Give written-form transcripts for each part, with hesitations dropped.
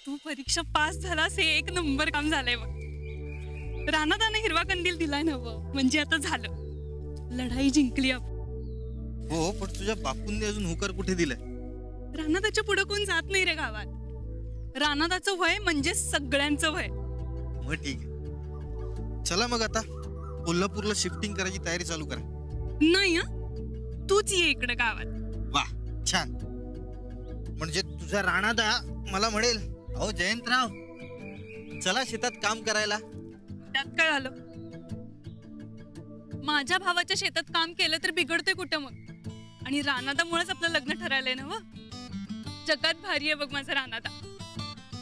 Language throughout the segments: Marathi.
तू परीक्षा पास झालास हे एक नंबर काम झालंय बघ. रानादाने हिरवा कंदील दिलाय ना म्हणजे आता झालं, लढाई जिंकली आपण. हो, पण तुझ्या बापूंनी अजून होकार कुठे दिलाय? रानादाच्या पुढे कोण जात नाही रे गावात. रानादाचं वय म्हणजे सगळ्यांचं वय. मग ठीक आहे, चला मग आता कोल्हापूरला शिफ्टिंग करायची तयारी चालू करा. नाही तूच ये इकडे गावात. वा छान, म्हणजे तुझा राणादा मला म्हणेल, अहो जयंतराव चला शेतात काम करायला. त्यात काय झालं? माझ्या भावाच्या शेतात काम केलं तर बिघडतंय कुठं मग? आणि रानादामुळेच आपलं लग्न ठरायलंय ना. जगात भारी आहे बघ माझा रानादा,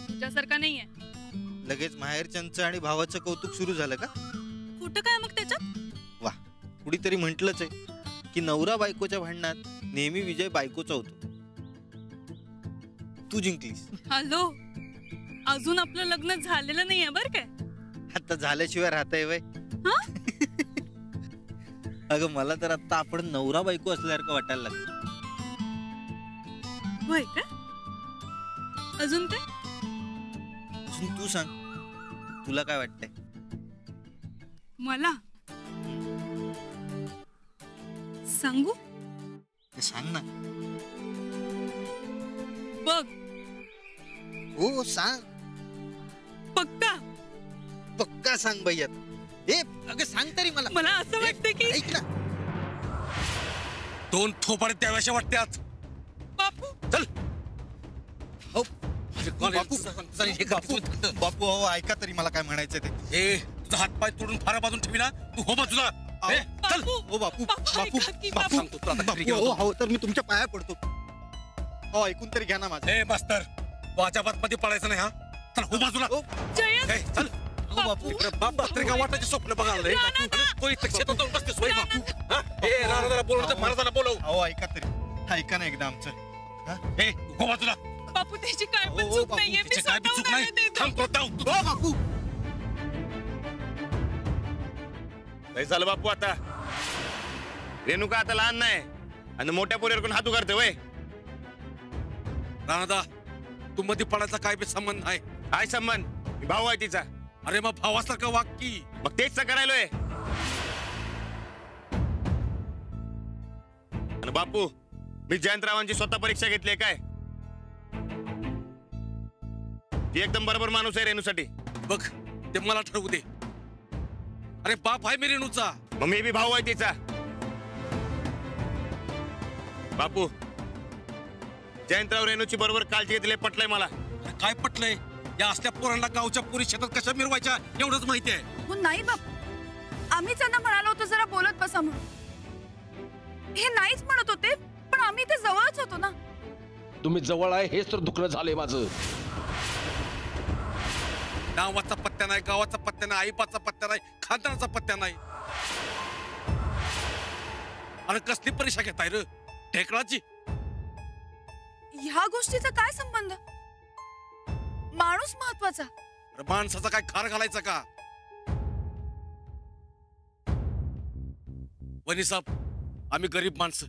तुझ्यासारखा नाहीये. लगेच माहेरच्यांचं आणि भावाचं कौतुक सुरू झालं का? कुठं काय मग त्याच्यात? वा, कुणीतरी म्हटलंच आहे की नवरा बायकोच्या भांडणात नेहमी विजय बायकोचा होतो. तू जिंकलीस. हॅलो, अजून आपलं लग्न झालेलं नाहीये बर काय? आता झाल्याशिवाय राहताय वय? अगं मला तर आता आपण नवरा बायको असल्यासारखं वाटायला लागलं. होय का? अजून काय? अजून तू सांग, तुला काय वाटतंय? मला सांगू? सांग ना. बघ. हो सांग. पक्का पक्का सांग बाई. आता ए अगं सांग तरी मला. मला असं वाटतं की ऐक ना, दोन थोपाडे द्याव्याशा वाटत्यात. बापू चल. हो बापू बापू हो ऐका तरी मला काय म्हणायचं ते. ए तुझा हातपाय तोडून फारा बाजून ठेवी ना तू. हो बाजूला. चल. हो बापू बापू बापू सांगतो तुला आता घरी हो गेलो. हो तर मी तुमच्या पाया पडतो. हो ऐकून तरी घ्या ना माझं. ए मास्तर, तू अजाबात मध्ये पडायचं नाही. हा चल हो बाजूला. जयंत. ए चल. हो बापू. बाप पत्रिका वाटायचे स्वप्न बघायला तो इथं शेतात जाऊन बसतेस होय बापू. ए राणादाला बोलवलं, महाराजाला बोलव. हो ऐका तरी, ऐका ना एकदा आमचं. ए हो बाजूला. बापू त्याची काय पण हो, चूक बापू, नाहीये. मी तिचे काय बी स्वतःहून चूक नाही. आले ते. थांब तुला जाऊ. हो बापू. काय झालं बापू आता? रेणुका आता लहान नाही आणि मोठ्या पोरीवर कोण हात उगारते वय? राणादा, तू मध्ये पडायचा काय बी संबंध नाही. काय संबंध? मी भाऊ आहे तिचा. अरे मग भावासारखं वाग की. मग तेच तर करायलोय. आणि बापू, मी जयंतरावांची स्वतः परीक्षा घेतली काय? ती एकदम बरोबर माणूस आहे रेणूसाठी. बघ ते मला ठरवू दे. अरे बाप आहे मी रेणूचा. मग मी बी भाऊ आहे तिचा. बापू, जयंतराव रेणूची बरोबर काळजी घेतली पटलंय मला. अरे काय पटलंय? या असल्या पोरांना गावच्या पुरी शेतात कशा मिरवायच्या एवढंच माहिती आहे. हो नाही बाप, आम्ही त्यांना म्हणालो होतो जरा बोलत बसा म्हणून. हे नाहीच म्हणत होते, पण आम्ही ते जवळच होतो ना. तुम्ही जवळ आहे हेच तर दुखणं झालंय माझं. नावाचा पत्त्या नाही, गावाचा पत्त्या नाही, आईबाचा पत्त्या नाही, खानदानाचा पत्त्या नाही. अरे कसली परीक्षा घेताय रे ढेकळाची? ह्या गोष्टीचा काय संबंध? माणूस महत्वाचा. अरे माणसाचा काय खार घालायचा का? वनी साहेब, आम्ही गरीब माणसं.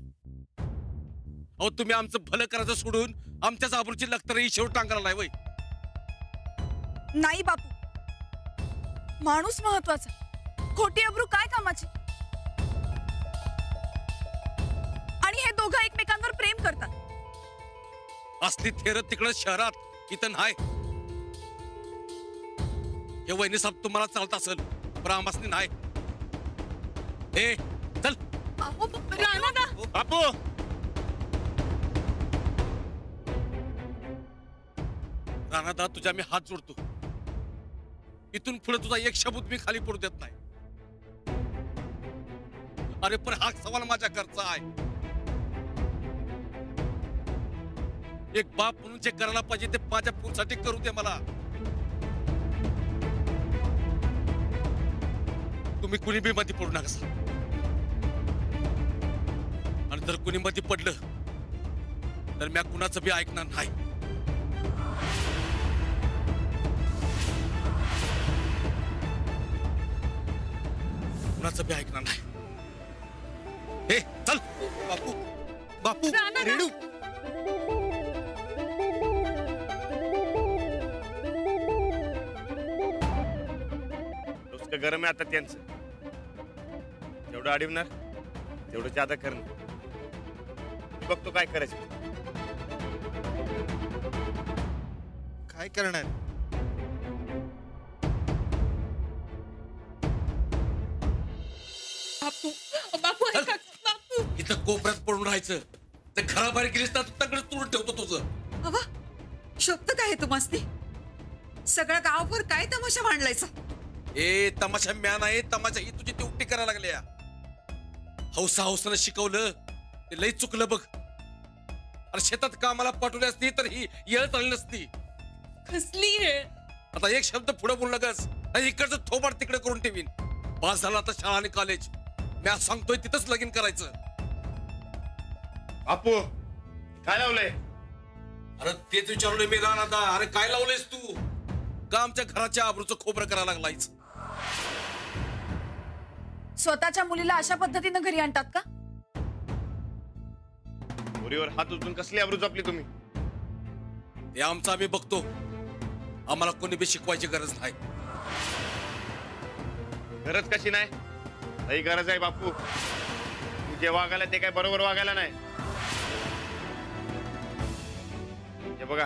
अहो तुम्ही आमचं भलं करायचं सोडून आमच्याच आबरूची लखतरही शेवट टांगायला नाही वय. नाही बापू, माणूस महत्वाचा. खोटी अब्रू काय कामाची? आणि हे दोघं एकमेकांवर प्रेम करतात. असली थेर तिकडं शहरात, इथं नाही. हे वहिनी साहेब तुम्हाला चालत असेल, पण आम्हासनी नाही. ए चल. राणादा. बापू, राणादा, तुझ्या मी हात जोडतो. इथून पुढे तुझा एक शब्द मी खाली पडू देत नाही. अरे पण हा सवाल माझ्या घरचा आहे. एक बाप म्हणून जे करायला पाहिजे ते माझ्या पुरुषासाठी करू दे मला. तुम्ही कुणी बी मध्ये पडू नका. आणि जर कुणी मध्ये पडलं तर मी कुणाचं बी ऐकणार नाही. कुणाचं बी ऐकणार नाही. हे चल. बापू बापू राणादा. रेणू. डोक्यातलं गरम आहे आता त्यांचं. जेवढं अडवणार तेवढं जादा करणं. बघतो काय करायचं. काय करणार? बापू बापू ऐका बापू. इथं कोपऱ्यात पडून राहायचं. ते घराबाहेर गेलीस ना तगडं तोडून ठेवतो तुझं. अवा शोभत आहे तुम्हाला. सगळं गावभर काय तमाशा मांडलायचा. ए तमाशा म्या नाही, तमाशा ही तुझी ड्युटी करायला लागल्या. हौसा हौसानं शिकवलं ते लई चुकलं बघ. अरे शेतात कामाला पाठवली असती तर ही येळ चालली नसती. कसली आहे? आता एक शब्द पुढे बोलू नकस, इकडचं थोबाड तिकडे करून ठेवीन. पास झाला आता शाळा आणि कॉलेज. मी आज सांगतोय तिथंच लगीन करायचं. बापू काय लावलंय? अरे तेच विचारलोय मी रानादा. अरे काय लावलंयस तू? का आमच्या घराच्या आबरूचं खोबरं करायला लागलायच? स्वतःच्या मुलीला अशा पद्धतीनं घरी आणतात का? मुरीवर हात उचलून कसली आबरू जपली तुम्ही? हे आमचं आम्ही बघतो. आम्हाला कोणी बी शिकवायची गरज नाही. गरज कशी नाही? लई गरज आहे बापू. तू जे वागायला ते काय बरोबर वागायला नाही. हे बघा,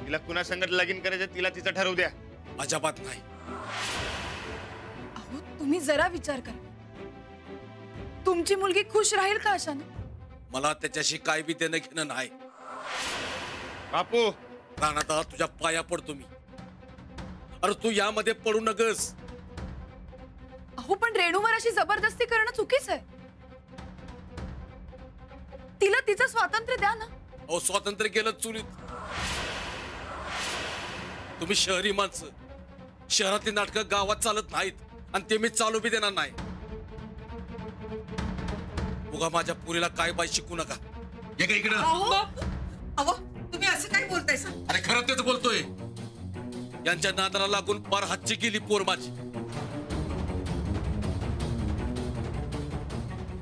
तिला कुणा संगत लगीन करायचं तिला तिचं ठरवू द्या. अजिबात नाही. अहो तुम्ही जरा विचार करा. तुमची मुलगी खुश राहील का अशानं? मला त्याच्याशी काय बी देणं घेणं नाही. बापू रानादा तुझ्या पाया पडतो मी. अरे तू यामध्ये पडू नकस. अहो पण रेणूवर अशी जबरदस्ती करणं चुकीच आहे. तिला तिचं स्वातंत्र्य द्या ना. अहो स्वातंत्र्य गेलं चुलीत. तुम्ही शहरी माणसं. शहरातली नाटकं गावात चालत नाहीत आणि ते मी चालू बी देणार नाही. उगा माझ्या पुरीला काय बाई शिकू नका. ये का इकडं. अहो तुम्ही असं काय बोलताय सर? अरे खरं तेच बोलतोय. यांच्या नादाला लागून पार हातची गेली पोर माझी.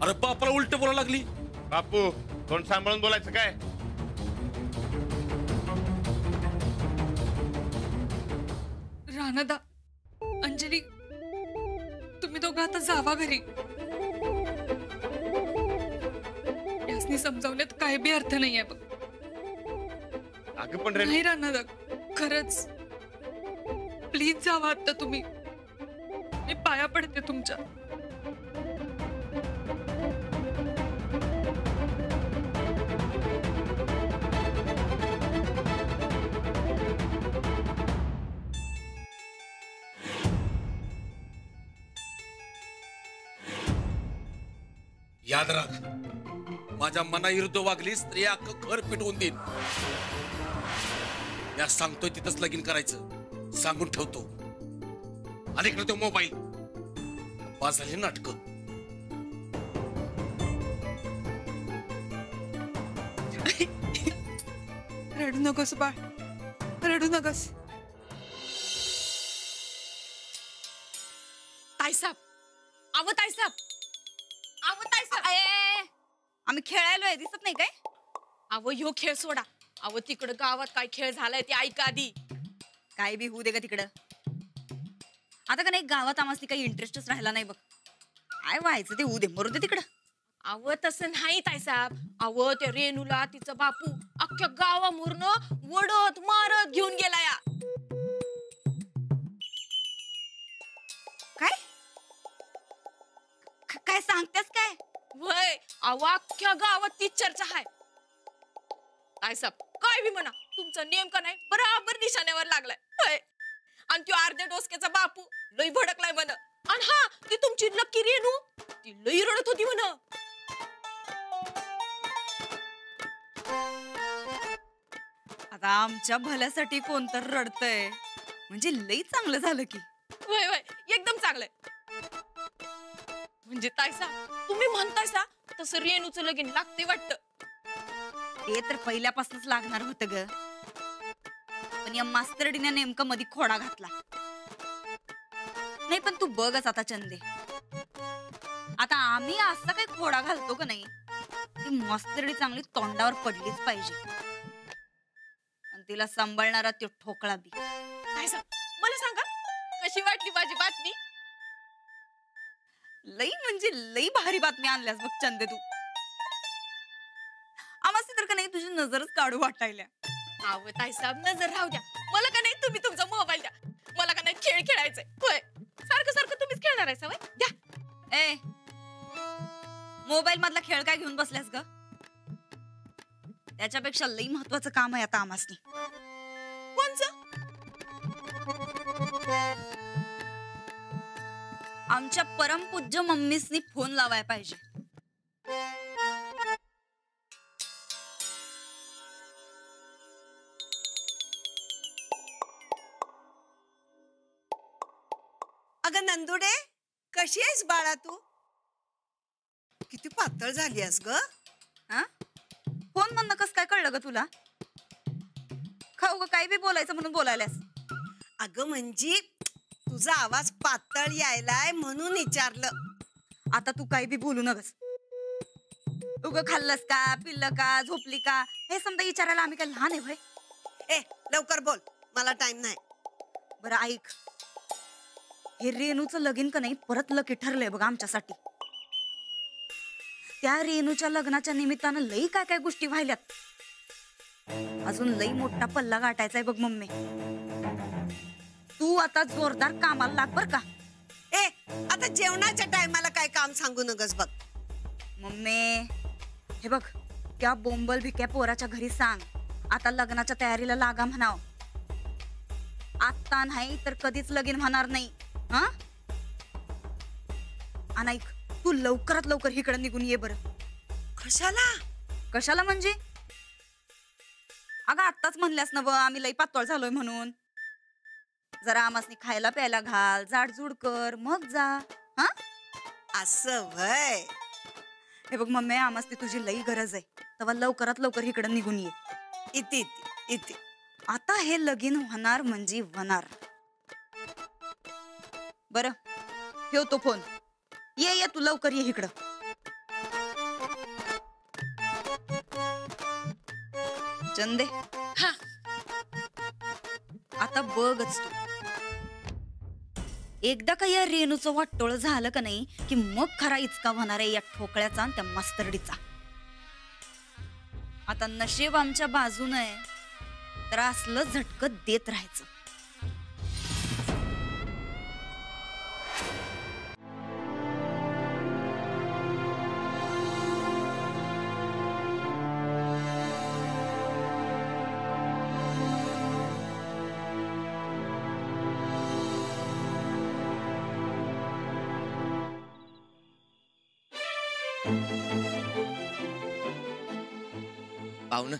अरे बापाला उलट बोलायला लागली. बापू तोंड सांभाळून बोलायचं काय? रानादा, अंजली, तुम्ही दोघं आता जावा घरी. यासनी समजावण्यात काय बी अर्थ नाहीये बघ. अगं पण रे नाही रानादा, खरंच प्लीज जावा आता तुम्ही. मी पाया पडते तुमच्या. याद राख, माझ्या मनाविरुद्ध वागलीस तर अख्खं घर पिटवून देईन. या सांगतोय तिथंच लगीन करायचं. सांगून ठेवतो. आणि इकडे तो मोबाईल. पास झाली नाटक. रडू नकोस बाळ, रडू नकोस. ताईसाब, अहो ताईसाब, अहो ताईसाब. आम्ही खेळायलोय, दिसत नाही काय? अहो ह्यो खेळ सोडा. अहो तिकडं गावात काय खेळ झालाय ते ऐका आधी. काय बी होऊ दे का तिकडं. आता का नाही गावात आम्हाला काही इंटरेस्टच राहिला नाही बघ. काय व्हायचं ते होऊ दे, मरू दे तिकडं. अहो तसं नाही ताईसाब. अहो ते रेणूला तिचं बापू अख्ख्या गावामोरनं वडत मारत घेऊन गेला या. काय काय सांगतेस काय? वय अहो अख्ख्या गावात तीच चर्चा आहे. ताईसाब काय बी म्हणा, तुमचा नेमका नाही बराबर निशाण्यावर लागलाय. होय. आणि तो अर्ध्या डोसक्याचा बापू लई भडकलाय म्हण. आणि हा ती तुमची लकी रेणू ती लई रडत होती म्हण. आता आमच्या भल्यासाठी कोणतर रडतय म्हणजे लई चांगलं झालं की. वय वय एकदम चांगलंय. म्हणजे ताईसाब तुम्ही म्हणतायसा तसं रेणूचं लगीन लागते वाटतं. ते तर पहिल्यापासूनच लागणार होतं ग. पण या मास्तरडीने नेमकं मध्ये खोडा घातला. नाही पण तू बघच आता चंदे, आता आम्ही असा काही खोडा घालतो का नाही, ती मास्तरडी चांगली तोंडावर पडलीच पाहिजे. आणि तिला सांभाळणारा तो ठोकळा बी. ताईसाब मला सांगा कशी वाटली माझी बातमी? लई म्हणजे लई भारी बातमी आणल्यास बघ चंदे तू. आम्हाला तर का नाही तुझी नजरच काढू वाटायल्या. अहो ताईसाहेब नजर राहू द्या. मला का नाही तुम्ही तुमचा मोबाईल द्या. मला का नाही खेळ खेळायचंय. होय सारखं सारखं तुम्हीच खेळणार आहे सवय द्या. ए मोबाईल मधला खेळ काय घेऊन बसल्यास ग? त्याच्यापेक्षा लई महत्वाचं काम आहे आता आम्हासनी. कोणचं? आमच्या परमपूज्य मम्मीसनी फोन लावाय पाहिजे. अगं नंदुडे, कशी आहेस बाळा तू? किती पातळ झाली आहेस ग? हा फोन म्हणणं कस काय कळलं ग तुला? खाऊ ग काही बी बोलायचं म्हणून बोलायलास. अगं म्हणजे तुझा आवाज पातळ यायलाय म्हणून विचारलं. आता तू काही बी बोलू नकस. उग खाल्लस का, पिल्लं का, झोपली का हे समजा विचारायला आम्ही काय लहान आहे भाई? ए लवकर बोल, मला टाइम नाही. बरं ऐक, हे रेणूचं लगीन का नाही परत लकी ठरलंय बघ आमच्यासाठी. त्या रेणूच्या लग्नाच्या निमित्तानं लई काय काय गोष्टी व्हायल्यात. अजून लई मोठा पल्ला गाठायचाय बघ मम्मी. तू आता जोरदार कामाला लाग बर का. ए आता जेवणाच्या टायमाला काय काम सांगू नगस बघ. मम्मी हे बघ, त्या बोंबल भिक्या पोराच्या घरी सांग आता लग्नाच्या तयारीला लागा म्हणाव. आता नाही तर कधीच लगीन होणार नाही. हा अनाईक, तू लवकरात लवकर इकडे निघून ये बरं. कशाला? कशाला म्हणजे? अगं आत्ताच म्हणल्यास ना व आम्ही लई पातळ झालोय म्हणून. जरा आमासनी खायला प्यायला घाल, जाडजूड कर, मग जा. हा असं व्हय. हे बघ मम्मी, आमासनी तुझी लई गरज आहे. तेव्हा लवकरात लवकर इकडे निघून ये. इथे इथे इथे. आता हे लगीन होणार म्हणजे होणार. बरं ठेवतो फोन. ये तू लवकर ये इकडं. चंदे हा आता बघच तू, एकदा का या रेणूचं वाटोळ झालं का नाही की मग खरा इचका होणार आहे या ठोकळ्याचा आणि त्या मास्तरडीचा. आता नशीब आमच्या बाजून आहे तर असलं झटकत देत राहायचं. पाहुणं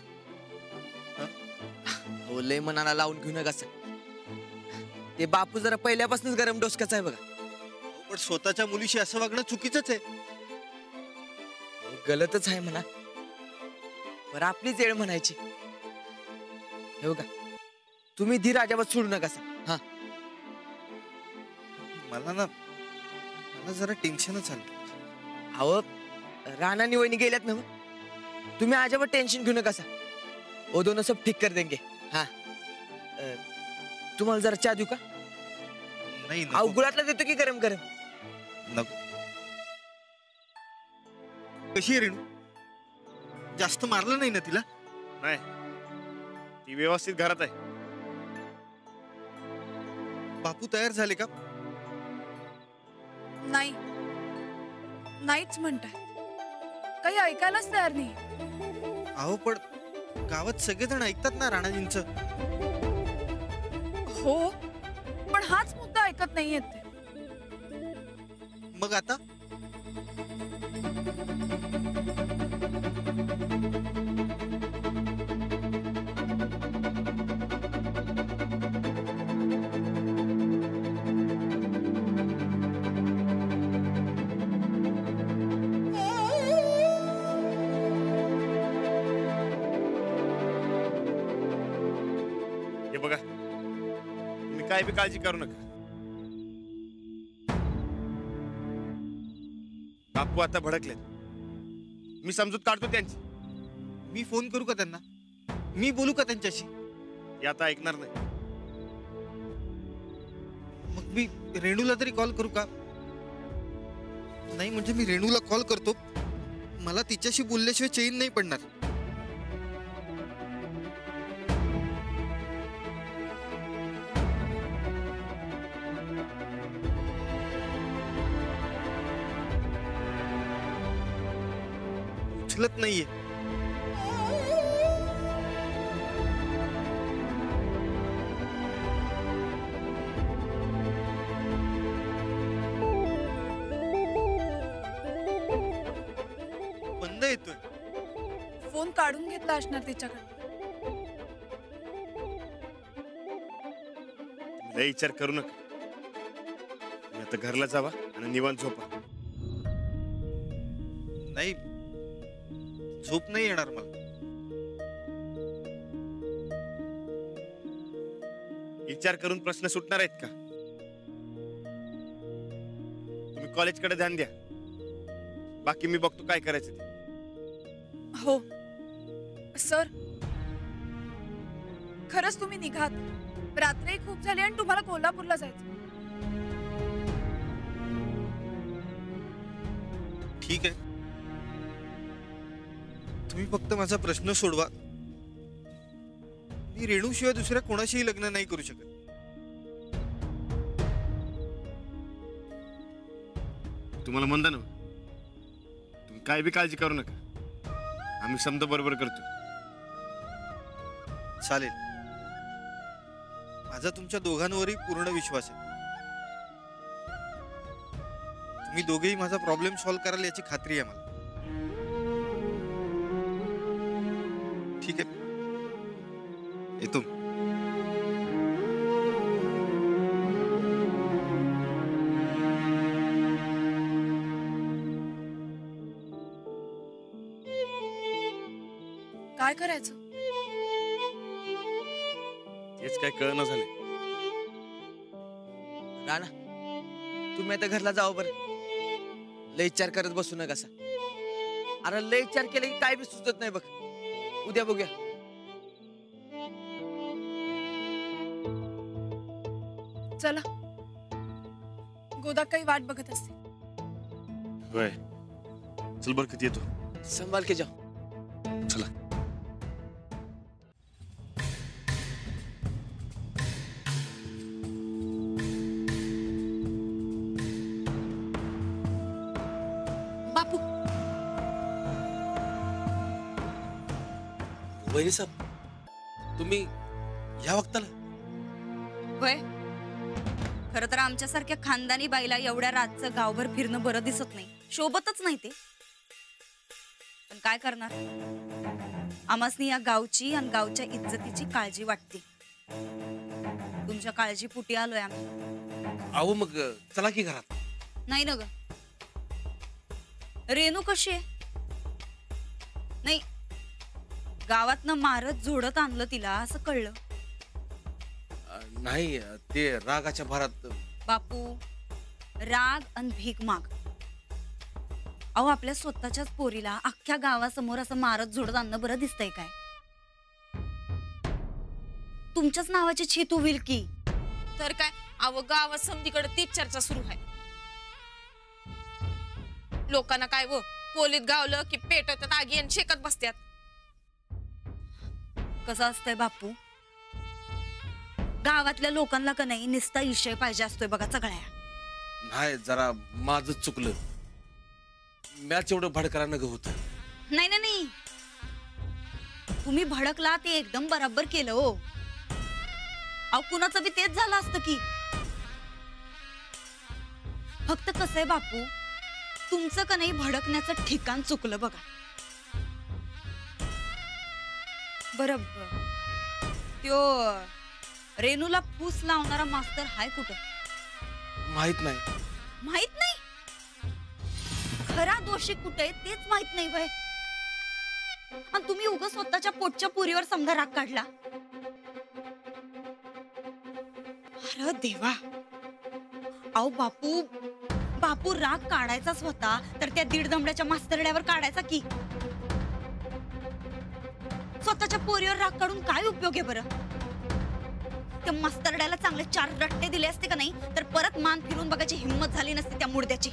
हो लय मनाला लावून घेऊ नका. ते बापू जरा पहिल्यापासूनच गरम डोसक्याचा आहे बघा. पण स्वतःच्या मुलीशी असं वागणं चुकीचंच आहे. गलतच आहे म्हणा, बरं आपलीच वेळ म्हणायची. हे बघा, तुम्ही धीर अजिबात सोडू नका. हा मला जरा टेन्शनच आलं. अहो रानानी वहिनी गेल्यात ना, तुम्ही अजिबात टेन्शन घेऊ नका. ओ दोनों सब ठीक कर देंगे. हाँ तुम्हाला जरा चहा देऊ का? नाही अवगुळातला देतो की गरम गरम? नको. कशी आहे रेणू? जास्त मारलं नाही ना तिला? नाही, ती व्यवस्थित घरात आहे. बापू तयार झाले का? नाही, नाहीच म्हणताय. काही ऐकायलाच तयार नाही. अहो पण गावात सगळेजण ऐकतात ना राणाजींचं. हो पण हाच मुद्दा ऐकत नाहीयेत ते. मग आता हे बघा, तुम्ही काय बी काळजी करू नका. बापू आता भडकले. मी समजूत काढतो त्यांची. मी फोन करू का त्यांना? मी बोलू का त्यांच्याशी? ते आता ऐकणार नाही. मग मी रेणूला तरी कॉल करू का? नाही म्हणजे मी रेणूला कॉल करतो, मला तिच्याशी बोलल्याशिवाय चैन नाही पडणार. उचलत नाहीये. बंद येतोय. फोन काढून घेतला असणार तिच्याकडे. लय विचार करू नका. तुम्ही आता घरला जावा आणि निवांत झोपा. नाही, झोप नाही येणार मला. विचार करून प्रश्न सुटणार आहेत का? तुम्ही कॉलेजकडे ध्यान द्या. बाकी मी बघतो काय करायचं ते. हो सर, खरंच तुम्ही निघात. रात्री खूप झाली आणि तुम्हाला कोल्हापूरला जायचं. ठीक आहे, तुम्ही फक्त माझा प्रश्न सोडवा. मी रेणूशिवाय दुसऱ्या कोणाशीही लग्न नाही करू शकत. तुम्हाला म्हणता ना, तुम्ही काय बी काळजी करू नका. आम्ही समजा बरोबर करतो. चालेल, माझा तुमच्या दोघांवरही पूर्ण विश्वास आहे. तुम्ही दोघेही माझा प्रॉब्लेम सॉल्व्ह कराल याची खात्री आहे मला. ठीक आहे, येतो. काय करायचं? तेच काय कळना झालंय. राणा, तुम्ही आता घरला जाओ बरं. लय विचार करत बसू नका सा. अरे लय विचार केले की काय बी सुचत नाही बघ. उद्या बघूया. चला, गोदा काही वाट बघत असते. होय, चल बरं, किती येतो. संभाल के जाओ. चला. बापू, वहिनी साहेब, तुम्ही या वक्ताला? होय, खर तर आमच्यासारख्या खानदानी बाईला एवढ्या रातचं गावभर फिरणं बरं दिसत नाही. शोभतच नाही ते. पण काय करणार, आमासनी या गावची आणि गावच्या इज्जतीची काळजी वाटते. तुमच्या काळजीपोटी आलोय आम्ही. अहो मग चला की घरात. नाही ना ग. रेणू कशी आहे? नाही, गावातनं मारत झोडत आणलं तिला असं कळलं. नाही, ते रागाच्या भरात. बापू, राग आणि भीक माग. अहो, आपल्या स्वतःच्याच पोरीला अख्ख्या गावासमोर असं मारत झोडत आणणं बरं दिसतंय काय? तुमच्याच नावाची छेतू होईल की. तर काय, अव गावात समधीकडे तीच चर्चा सुरू आहे. लोकांना काय व कोलीत गावलं की पेटवतात आगी आणि शेकत बसतात. कसं असतंय बापू, गावातल्या लोकांना का नाही निस्ता विषय पाहिजे असतोय बघा सगळ्या. नाही, जरा माझं चुकलं. मॅच एवढं भडकरा नग होत. नाही नाही नाही, तुम्ही भडकला ते एकदम बरोबर केलं हो. अहो, कुणाचं बी तेच झालं असतं की. फक्त कसं आहे बापू, तुमचं का नाही भडकण्याचं ठिकाण चुकलं बघा. बरोबर, त्यो रेणूला फूस लावणारा मास्तर हाय कुठं? माहित नाही. माहित नाही? खरा दोषी कुठे तेच माहित नाही वय. आणि तुम्ही उगाच स्वतःच्या पोटच्या पुरीवर समजा राग काढला. अरे देवा. अहो बापू, बापू राग काढायचाच होता तर त्या दीड दमड्याच्या मास्तरड्यावर काढायचा की. स्वतःच्या पोरीवर राग काढून काय उपयोग आहे बरं? त्या मास्तरड्याला चांगले 4 रट्टे दिले असते का नाही तर परत मान फिरून बघायची हिंमत झाली नसती त्या मुडद्याची.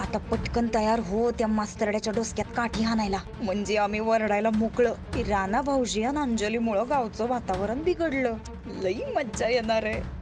आता पटकन तयार हो त्या मास्तरड्याच्या डोसक्यात काठी हाणायला, म्हणजे आम्ही वरडायला मोकळं की राणा भाऊजी आणि अंजलीमुळं गावचं वातावरण बिघडलं. लई मज्जा येणार आहे.